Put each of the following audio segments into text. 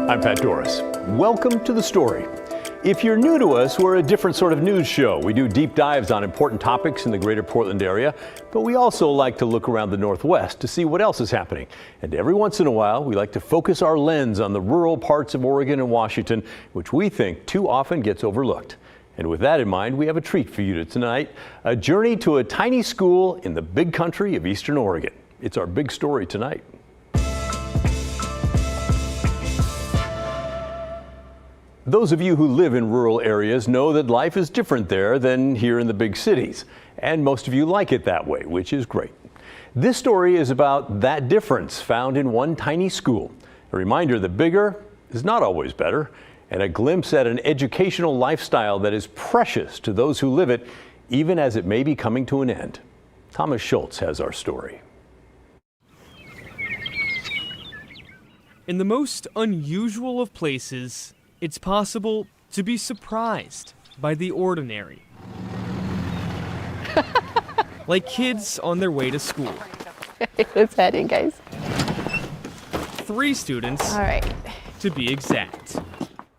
I'm Pat Doris. Welcome to The Story. If you're new to us, we're a different sort of news show. We do deep dives on important topics in the greater Portland area, but we also like to look around the Northwest to see what else is happening. And every once in a while, we like to focus our lens on the rural parts of Oregon and Washington, which we think too often gets overlooked. And with that in mind, we have a treat for you tonight, a journey to a tiny school in the big country of Eastern Oregon. It's our big story tonight. Those of you who live in rural areas know that life is different there than here in the big cities. And most of you like it that way, which is great. This story is about that difference found in one tiny school. A reminder that bigger is not always better, and a glimpse at an educational lifestyle that is precious to those who live it, even as it may be coming to an end. Thomas Schultz has our story. In the most unusual of places, it's possible to be surprised by the ordinary. Like kids on their way to school. Let's head in, guys. 3 students, All right. to be exact.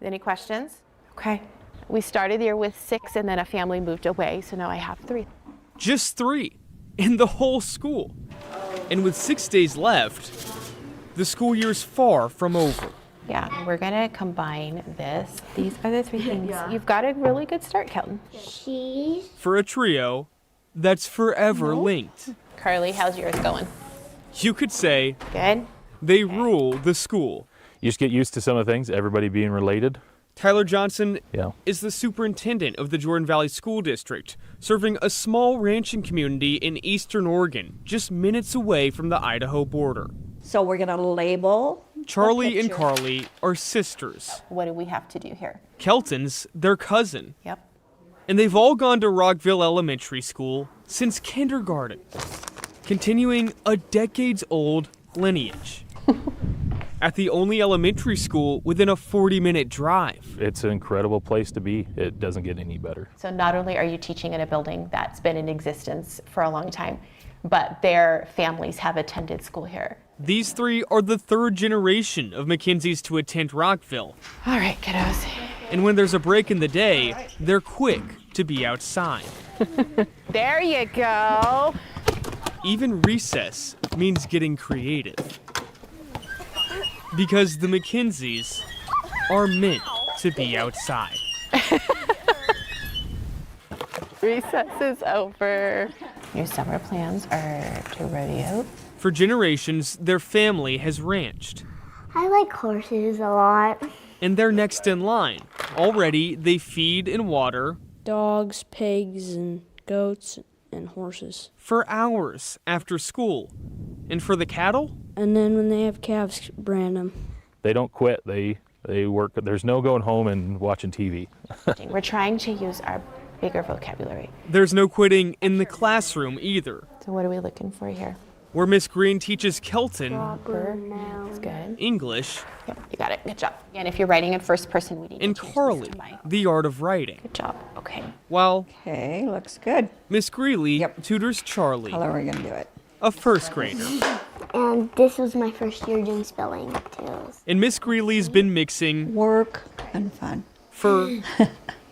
Any questions? Okay. We started here with 6 and then a family moved away, so now I have 3. Just 3 in the whole school. And with 6 days left, the school year's far from over. Yeah, we're gonna combine this. These are the 3 things. You've got a really good start, Kelton. For a trio that's forever linked. Carly, how's yours going? You could say Good. they rule the school. You just get used to some of the things, everybody being related. Tyler Johnson Yeah. is the superintendent of the Jordan Valley School District, serving a small ranching community in eastern Oregon, just minutes away from the Idaho border. So we're gonna label. Charlie the and picture. Carly are sisters. What do we have to do here? Kelton's their cousin. Yep. And they've all gone to Rockville Elementary School since kindergarten, continuing a decades-old lineage. At the only elementary school within a 40-minute drive. It's an incredible place to be. It doesn't get any better. So not only are you teaching in a building that's been in existence for a long time, but their families have attended school here. These 3 are the 3rd generation of Mackenzies to attend Rockville. All right, kiddos. And when there's a break in the day, they're quick to be outside. There you go. Even recess means getting creative. Because the Mackenzies are meant to be outside. Recess is over. Your summer plans are to rodeo. For generations, their family has ranched. I like horses a lot. And they're next in line. Already, they feed and water dogs, pigs, and goats, and horses. for hours after school. And for the cattle? And then when they have calves, brand them. They don't quit. They work. There's no going home and watching TV. We're trying to use our bigger vocabulary. There's no quitting in the classroom either, So what are we looking for here? where Miss Green teaches Kelton That's good. English Yep, you got it. Good job. And if you're writing in first person, we need and to change Carly this to by. the art of writing, Good job. Okay. while Okay, looks good. Miss Greeley Yep. tutors Charlie, How are we gonna do it? a first grader. And this was my first year doing spelling too. And Miss Greeley's been mixing Work and fun. for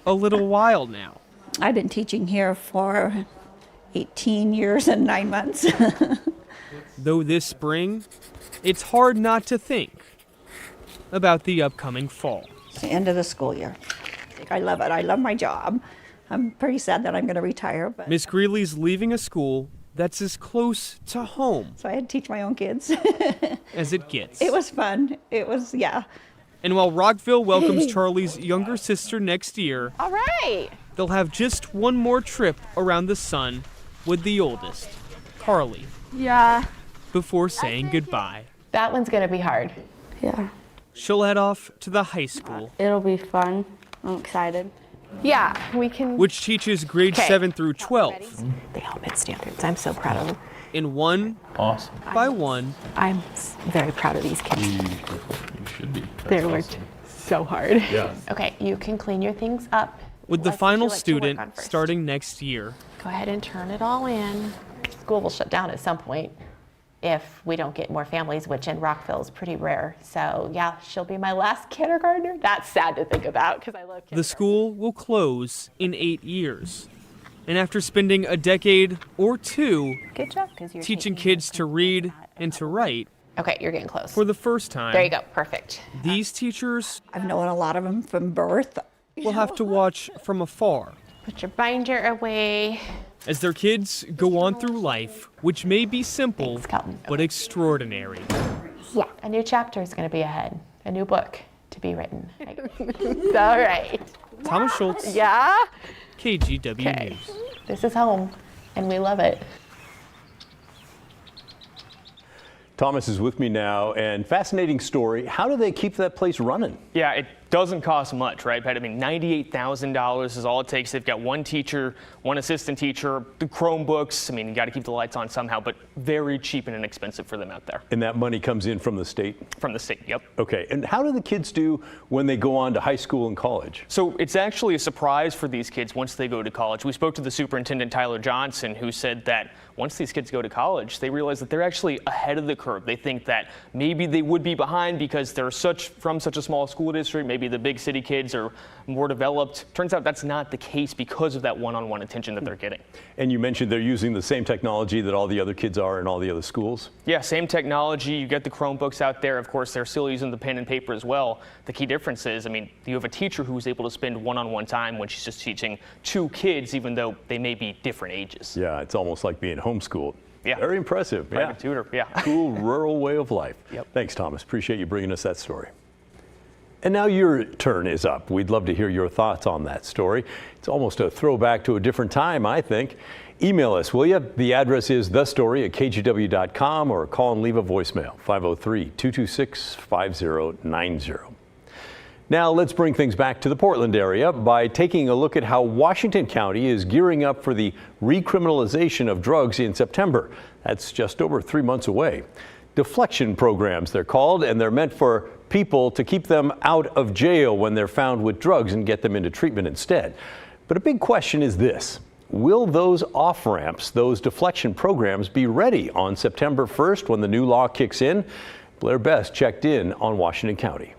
a little while now. I've been teaching here for 18 years and 9 months. Though this spring, it's hard not to think about the upcoming fall. It's the end of the school year. I love it. I love my job. I'm pretty sad that I'm going to retire, but Miss Greeley's leaving a school that's as close to home so I had to teach my own kids. as it gets. It was fun. It was, yeah. And while Rockville welcomes Charlie's younger sister next year, All right. they'll have just one more trip around the sun with the oldest, Carly, Yeah. before saying goodbye. That one's going to be hard. Yeah. She'll head off to the high school, It'll be fun. I'm excited. Yeah, we can. which teaches grades Okay. 7 through 12. They all met standards. I'm so proud of them. And one Awesome. by one, I'm very proud of these kids. You should be. They worked so hard. Yeah. Okay, you can clean your things up. with the What would final you like to work student on first? starting next year. Go ahead and turn it all in. School will shut down at some point. if we don't get more families, which in Rockville is pretty rare. So yeah, she'll be my last kindergartner. That's sad to think about because I love kindergarten. The school will close in 8 years. And after spending a decade or two Good job, 'cause you're teaching taking kids to read and to write Okay, you're getting close. for the first time, There you go, perfect. these teachers I've known a lot of them from birth. will have to watch from afar Put your binder away. as their kids go on through life, which may be simple Thanks, Kelton. but extraordinary. Yeah, a new chapter is going to be ahead. A new book to be written. All right. Thomas Schultz, Yeah? KGW Okay. News. This is home, and we love it. Thomas is with me now, and fascinating story. How do they keep that place running? Yeah, it doesn't cost much, right, Pat? I mean, $98,000 is all it takes. They've got one teacher, one assistant teacher, the Chromebooks. I mean, you got to keep the lights on somehow, but very cheap and inexpensive for them out there. And that money comes in from the state? From the state, yep. Okay, and how do the kids do when they go on to high school and college? So it's actually a surprise for these kids once they go to college. We spoke to the superintendent, Tyler Johnson, who said that once these kids go to college, they realize that they're actually ahead of the curve. They think that maybe they would be behind because they're from such a small school district. Maybe the big city kids are more developed. Turns out that's not the case because of that one-on-one attention that they're getting. And you mentioned they're using the same technology that all the other kids are in all the other schools? Yeah, same technology. You get the Chromebooks out there. Of course, they're still using the pen and paper as well. The key difference is, I mean, you have a teacher who's able to spend one-on-one time when she's just teaching two kids, even though they may be different ages. Yeah, it's almost like being homeschooled. Yeah. Very impressive. Private tutor, yeah. Cool rural way of life. Yep. Thanks, Thomas. Appreciate you bringing us that story. And now your turn is up. We'd love to hear your thoughts on that story. It's almost a throwback to a different time, I think. Email us, will you? The address is thestory@kgw.com or call and leave a voicemail, 503-226-5090. Now let's bring things back to the Portland area by taking a look at how Washington County is gearing up for the recriminalization of drugs in September. That's just over 3 months away. Deflection programs, they're called, and they're meant for people to keep them out of jail when they're found with drugs and get them into treatment instead. But a big question is this: will those off-ramps, those deflection programs, be ready on September 1st when the new law kicks in? Blair Best checked in on Washington County.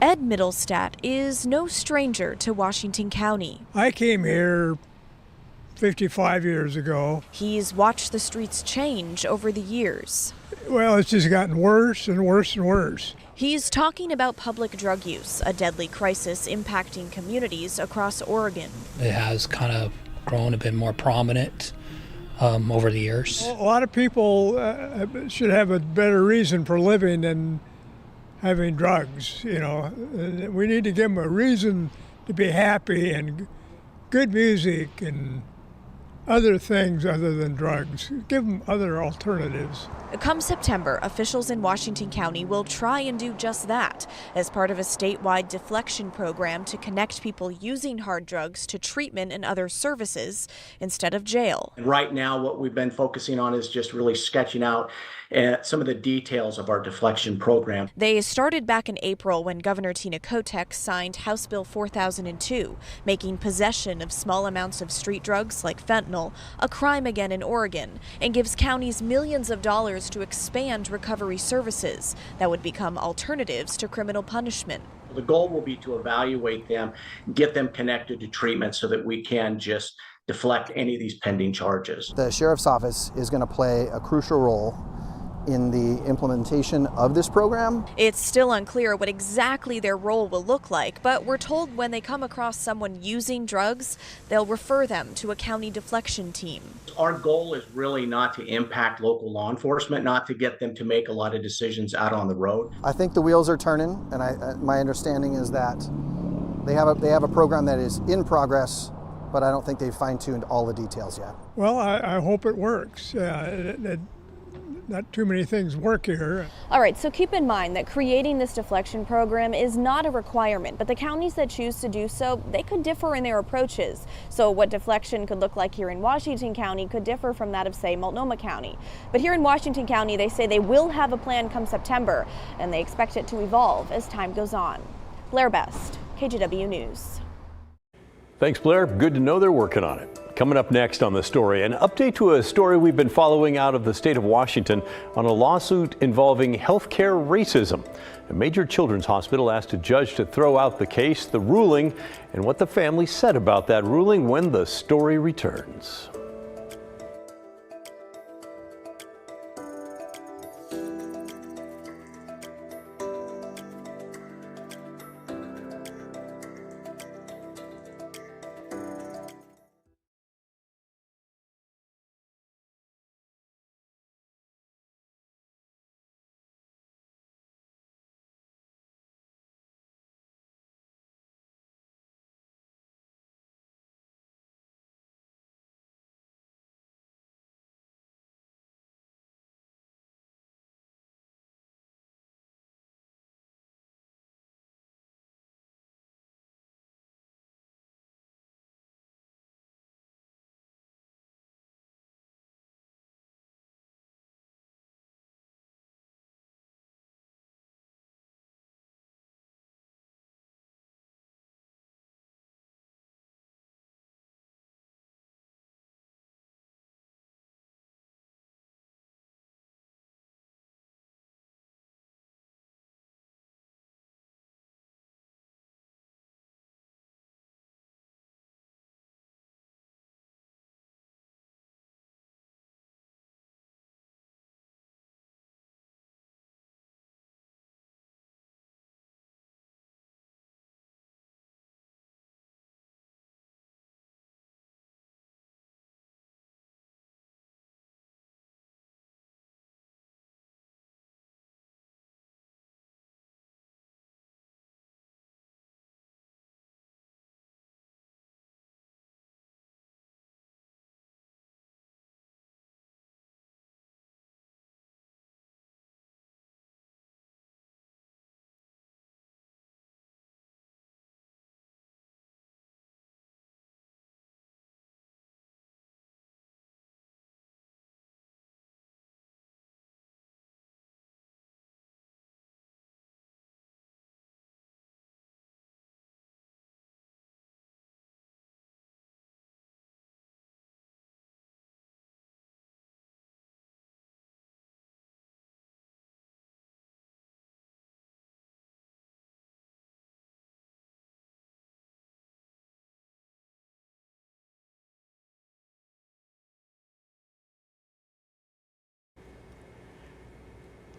Ed Middlestat is no stranger to Washington County. I came here 55 years ago. He's watched the streets change over the years. Well, it's just gotten worse and worse and worse. He's talking about public drug use, a deadly crisis impacting communities across Oregon. It has kind of grown a bit more prominent over the years. A lot of people should have a better reason for living than having drugs. You know, we need to give them a reason to be happy, and good music and other things other than drugs. Give them other alternatives. Come September, officials in Washington County will try and do just that as part of a statewide deflection program to connect people using hard drugs to treatment and other services instead of jail. And right now, what we've been focusing on is just really sketching out some of the details of our deflection program. They started back in April when Governor Tina Kotek signed House Bill 4002, making possession of small amounts of street drugs like fentanyl a crime again in Oregon, and gives counties millions of dollars to expand recovery services that would become alternatives to criminal punishment. The goal will be to evaluate them, get them connected to treatment so that we can just deflect any of these pending charges. The Sheriff's Office is going to play a crucial role in the implementation of this program. It's still unclear what exactly their role will look like, but we're told when they come across someone using drugs, they'll refer them to a county deflection team. Our goal is really not to impact local law enforcement, not to get them to make a lot of decisions out on the road. I think the wheels are turning, and my understanding is that they have a program that is in progress, but I don't think they've fine-tuned all the details yet. Well, I hope it works. Not too many things work here. All right, so keep in mind that creating this deflection program is not a requirement, but the counties that choose to do so, they could differ in their approaches. So what deflection could look like here in Washington County could differ from that of, say, Multnomah County. But here in Washington County, they say they will have a plan come September, and they expect it to evolve as time goes on. Blair Best, KGW News. Thanks, Blair. Good to know they're working on it. Coming up next on The Story, an update to a story we've been following out of the state of Washington on a lawsuit involving healthcare racism. A major children's hospital asked a judge to throw out the case, the ruling, and what the family said about that ruling when The Story returns.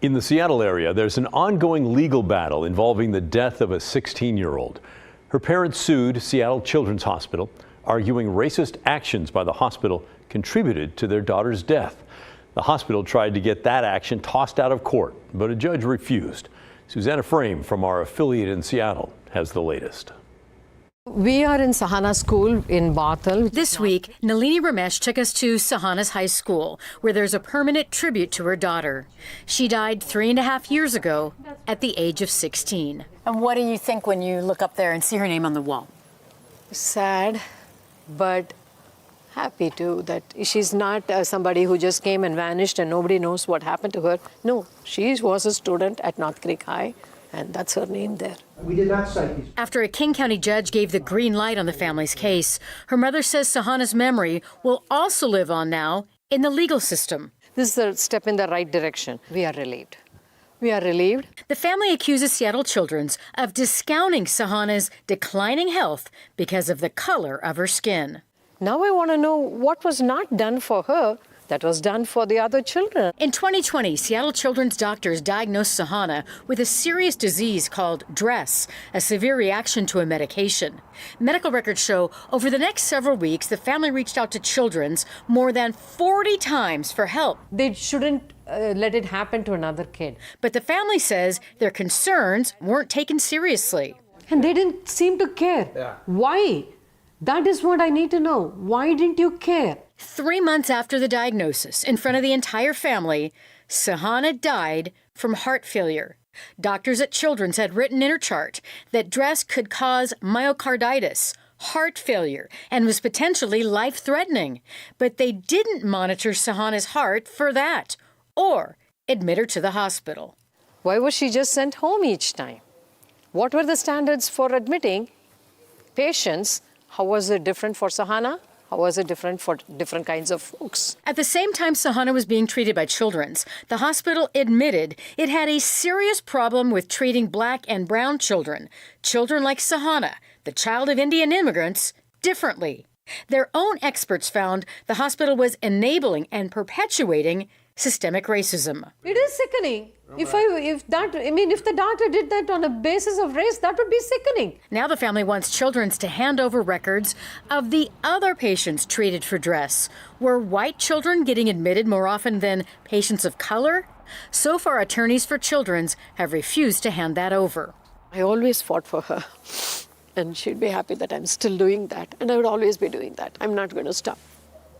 In the Seattle area, there's an ongoing legal battle involving the death of a 16-year-old. Her parents sued Seattle Children's Hospital, arguing racist actions by the hospital contributed to their daughter's death. The hospital tried to get that action tossed out of court, but a judge refused. Susanna Frame from our affiliate in Seattle has the latest. We are in Sahana School in Bothell. This week, Nalini Ramesh took us to Sahana's high school, where there's a permanent tribute to her daughter. She died 3.5 years ago at the age of 16. And what do you think when you look up there and see her name on the wall? Sad, but happy too that she's not somebody who just came and vanished and nobody knows what happened to her. No, she was a student at North Creek High, and that's her name there. We did not cite these. After a King County judge gave the green light on the family's case, her mother says Sahana's memory will also live on now in the legal system. This is a step in the right direction. We are relieved. We are relieved. The family accuses Seattle Children's of discounting Sahana's declining health because of the color of her skin. Now I want to know what was not done for her that was done for the other children. In 2020, Seattle Children's doctors diagnosed Sahana with a serious disease called DRESS, a severe reaction to a medication. Medical records show over the next several weeks, the family reached out to Children's more than 40 times for help. They shouldn't let it happen to another kid. But the family says their concerns weren't taken seriously. And they didn't seem to care. Yeah. Why? That is what I need to know. Why didn't you care? 3 months after the diagnosis, in front of the entire family, Sahana died from heart failure. Doctors at Children's had written in her chart that DRESS could cause myocarditis, heart failure, and was potentially life-threatening. But they didn't monitor Sahana's heart for that, or admit her to the hospital. Why was she just sent home each time? What were the standards for admitting patients? How was it different for Sahana? How was it different for different kinds of folks? At the same time Sahana was being treated by Children's, the hospital admitted it had a serious problem with treating black and brown children like Sahana, the child of Indian immigrants, differently. Their own experts found the hospital was enabling and perpetuating systemic racism. It is sickening. If the doctor did that on a basis of race, that would be sickening. Now the family wants Children's to hand over records of the other patients treated for DRESS. Were white children getting admitted more often than patients of color? So far, attorneys for Children's have refused to hand that over. I always fought for her, and she'd be happy that I'm still doing that, and I would always be doing that. I'm not going to stop.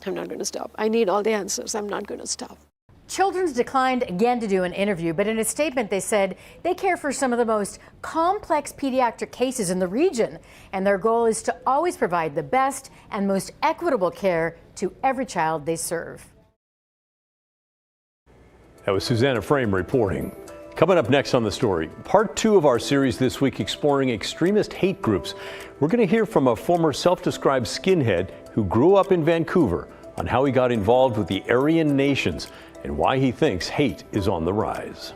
I'm not going to stop. I need all the answers. I'm not going to stop. Children's declined again to do an interview, but in a statement they said they care for some of the most complex pediatric cases in the region, and their goal is to always provide the best and most equitable care to every child they serve. That was Susanna Frame reporting. Coming up next on The Story, part 2 of our series this week exploring extremist hate groups. We're going to hear from a former self-described skinhead who grew up in Vancouver on how he got involved with the Aryan nations and why he thinks hate is on the rise.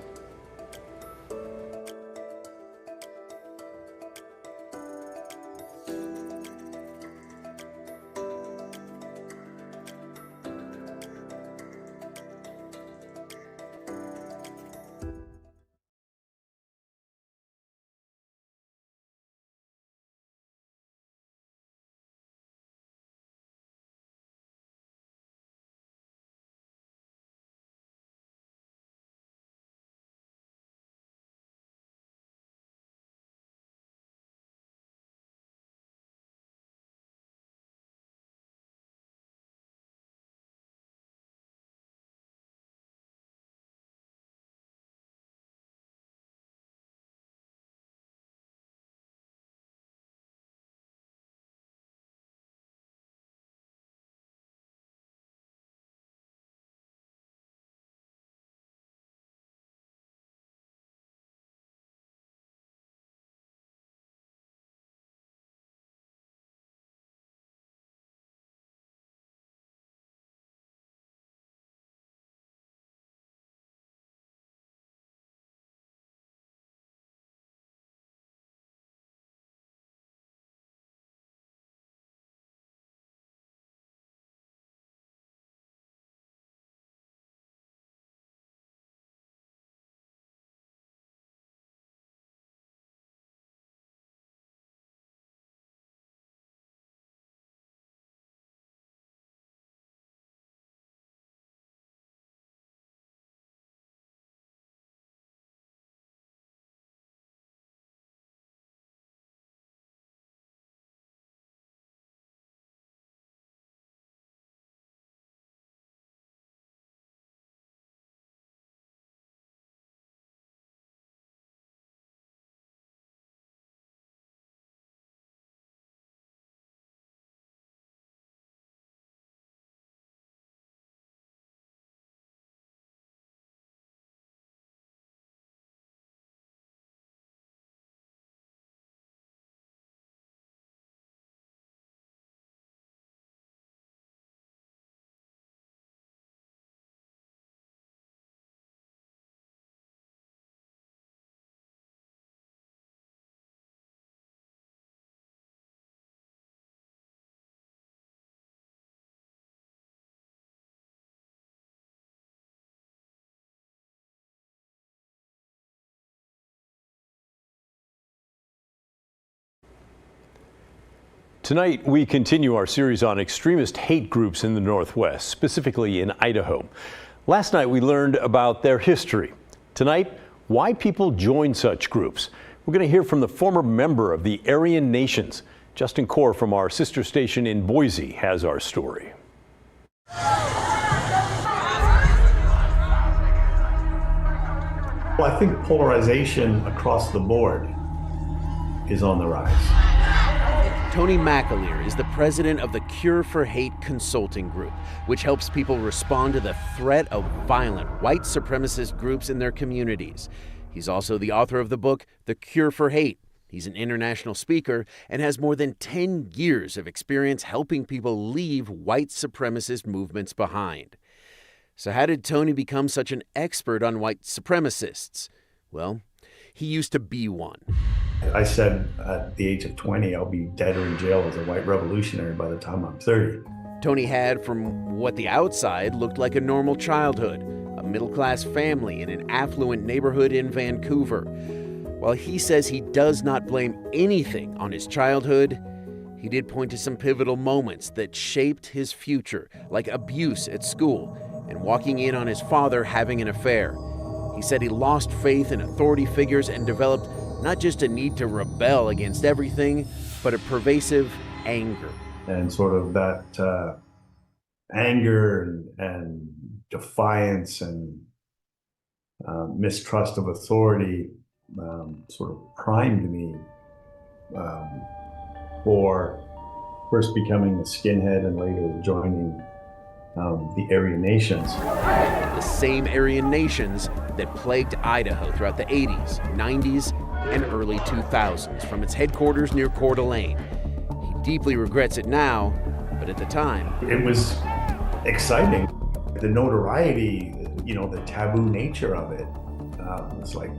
Tonight, we continue our series on extremist hate groups in the Northwest, specifically in Idaho. Last night, we learned about their history. Tonight, why people join such groups. We're going to hear from the former member of the Aryan Nations. Justin Core from our sister station in Boise has our story. Well, I think polarization across the board is on the rise. Tony McAleer is the president of the Cure for Hate Consulting Group, which helps people respond to the threat of violent white supremacist groups in their communities. He's also the author of the book, The Cure for Hate, He's an international speaker and has more than 10 years of experience helping people leave white supremacist movements behind. So how did Tony become such an expert on white supremacists? Well, he used to be one. I said at the age of 20, I'll be dead or in jail as a white revolutionary by the time I'm 30. Tony had, from what the outside looked like, a normal childhood, a middle-class family in an affluent neighborhood in Vancouver. While he says he does not blame anything on his childhood, he did point to some pivotal moments that shaped his future, like abuse at school and walking in on his father having an affair. He said he lost faith in authority figures and developed not just a need to rebel against everything, but a pervasive anger. And sort of that anger and defiance and mistrust of authority sort of primed me for first becoming a skinhead and later joining the Aryan Nations. The same Aryan Nations that plagued Idaho throughout the 80s, 90s, and early 2000s from its headquarters near Coeur d'Alene. He deeply regrets it now, but at the time, it was exciting. The notoriety, the taboo nature of it. It's like,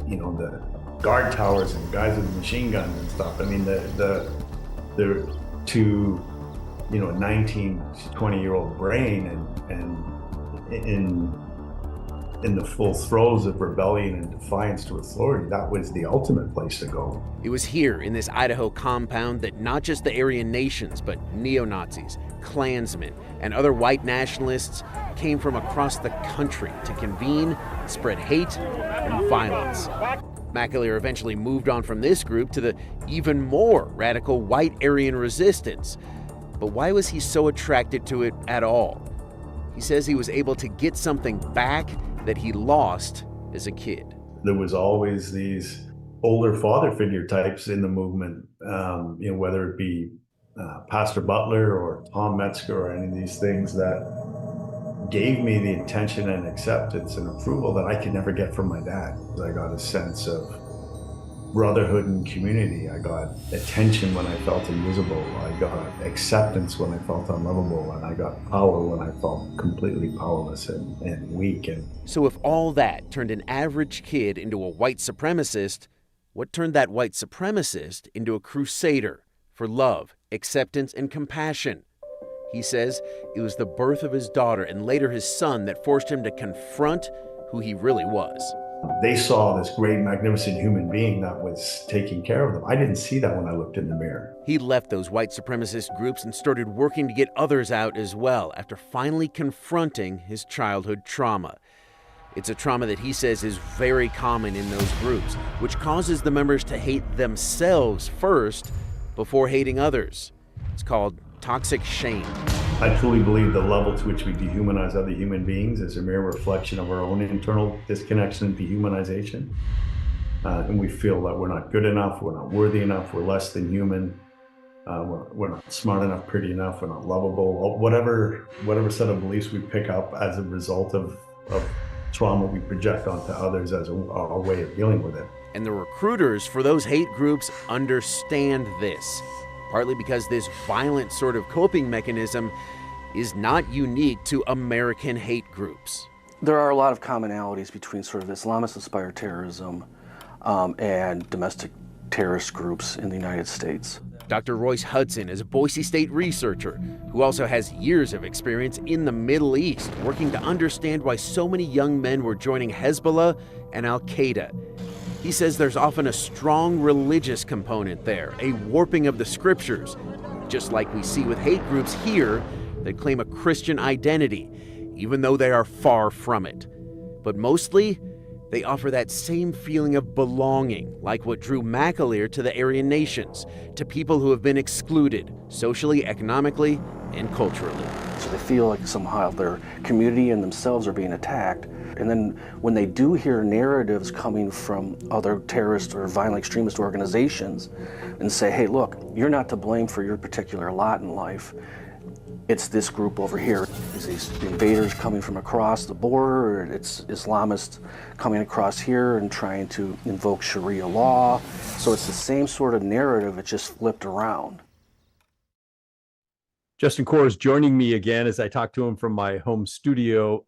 the guard towers and guys with machine guns and stuff. I mean, the to, 19, 20-year-old brain and in the full throes of rebellion and defiance to authority, that was the ultimate place to go. It was here in this Idaho compound that not just the Aryan Nations, but neo-Nazis, Klansmen, and other white nationalists came from across the country to convene, spread hate, and violence. McAleer eventually moved on from this group to the even more radical white Aryan resistance. But why was he so attracted to it at all? He says he was able to get something back that he lost as a kid. There was always these older father figure types in the movement, whether it be Pastor Butler or Tom Metzger or any of these things that gave me the attention and acceptance and approval that I could never get from my dad. I got a sense of brotherhood and community. I got attention when I felt invisible. I got acceptance when I felt unlovable. And I got power when I felt completely powerless and weak. So if all that turned an average kid into a white supremacist, what turned that white supremacist into a crusader for love, acceptance, and compassion? He says it was the birth of his daughter and later his son that forced him to confront who he really was. They saw this great, magnificent human being that was taking care of them. I didn't see that when I looked in the mirror. He left those white supremacist groups and started working to get others out as well after finally confronting his childhood trauma. It's a trauma that he says is very common in those groups, which causes the members to hate themselves first before hating others. It's called toxic shame. I truly believe the level to which we dehumanize other human beings is a mere reflection of our own internal disconnection and dehumanization. And we feel that we're not good enough, we're not worthy enough, we're less than human, we're not smart enough, pretty enough, we're not lovable. Whatever set of beliefs we pick up as a result of trauma, we project onto others as our way of dealing with it. And the recruiters for those hate groups understand this. Partly because this violent sort of coping mechanism is not unique to American hate groups. There are a lot of commonalities between sort of Islamist-inspired terrorism and domestic terrorist groups in the United States. Dr. Royce Hudson is a Boise State researcher who also has years of experience in the Middle East, working to understand why so many young men were joining Hezbollah and Al-Qaeda. He says there's often a strong religious component there, a warping of the scriptures, just like we see with hate groups here that claim a Christian identity, even though they are far from it. But mostly, they offer that same feeling of belonging, like what drew McAleer to the Aryan Nations, to people who have been excluded, socially, economically, and culturally. So they feel like somehow their community and themselves are being attacked. And then when they do hear narratives coming from other terrorist or violent extremist organizations and say, hey, look, you're not to blame for your particular lot in life. it's this group over here. It's these invaders coming from across the border, or it's Islamists coming across here and trying to invoke Sharia law. So it's the same sort of narrative, it's just flipped around. Justin Core is joining me again as I talk to him from my home studio.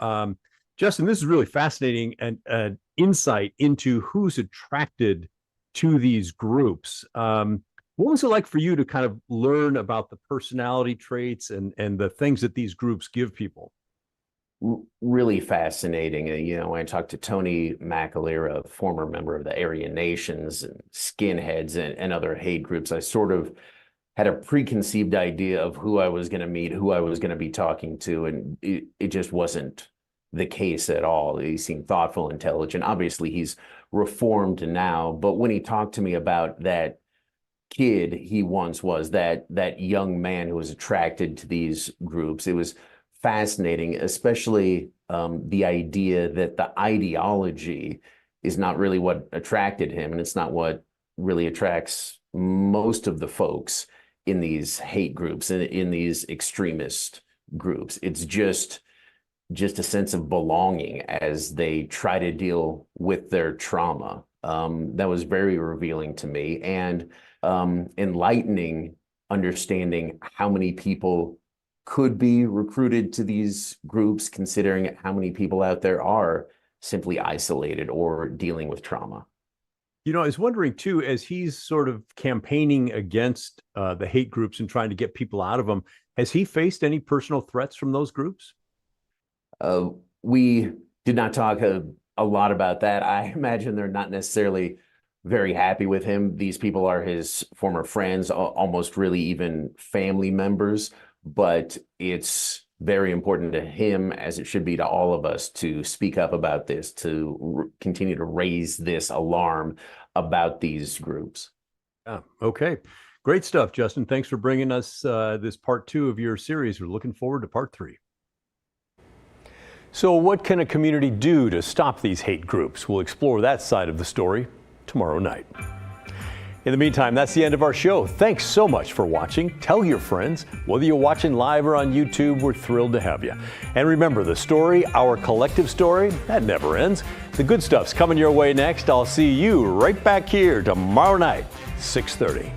Justin, this is really fascinating and an insight into who's attracted to these groups. What was it like for you to kind of learn about the personality traits and the things that these groups give people? Really fascinating. You know, when I talked to Tony McAleer, a former member of the Aryan Nations and skinheads and other hate groups, I sort of had a preconceived idea of who I was going to meet, who I was going to be talking to, and it just wasn't the case at all. He seemed thoughtful, intelligent. Obviously, he's reformed now, but when he talked to me about that kid he once was, that young man who was attracted to these groups, it was fascinating, especially the idea that the ideology is not really what attracted him, and it's not what really attracts most of the folks in these hate groups and in these extremist groups. It's just a sense of belonging as they try to deal with their trauma. That was very revealing to me, and enlightening, understanding how many people could be recruited to these groups, considering how many people out there are simply isolated or dealing with trauma. You know, I was wondering too, as he's sort of campaigning against the hate groups and trying to get people out of them, has he faced any personal threats from those groups? We did not talk a lot about that. I imagine they're not necessarily very happy with him. These people are his former friends, almost really even family members, but it's very important to him, as it should be to all of us, to speak up about this, to continue to raise this alarm about these groups. Yeah, okay. Great stuff, Justin. Thanks for bringing us this part 2 of your series. We're looking forward to part 3. So what can a community do to stop these hate groups? We'll explore that side of the story tomorrow night. In the meantime, that's the end of our show. Thanks so much for watching. Tell your friends. Whether you're watching live or on YouTube, we're thrilled to have you. And remember, the story, our collective story, that never ends. The good stuff's coming your way next. I'll see you right back here tomorrow night, 6:30.